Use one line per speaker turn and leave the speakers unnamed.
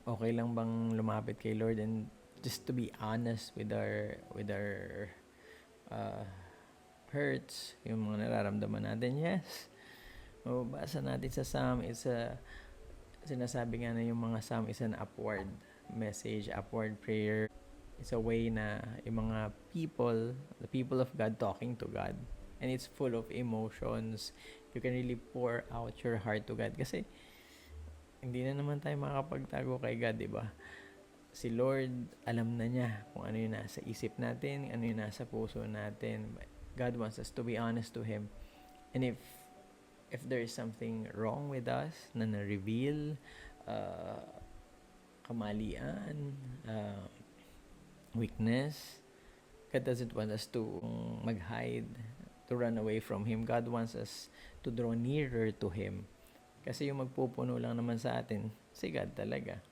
Okay lang bang lumapit kay Lord and just to be honest with our uh, hurts, yung mga nararamdaman natin? Yes. Mababasa natin sa Psalm, sinasabi nga na yung mga Psalm is an upward message, upward prayer. It's a way na yung mga the people of God talking to God. And it's full of emotions. You can really pour out your heart to God. Kasi hindi na naman tayo makapagtago kay God, di ba? Si Lord, alam na niya kung ano yung nasa isip natin, ano yung nasa puso natin. God wants us to be honest to Him. And if there is something wrong with us na na-reveal, uh, kamalian, weakness, God doesn't want us to mag-hide, to run away from Him. God wants us to draw nearer to Him. Kasi yung magpupuno lang naman sa atin, si God talaga.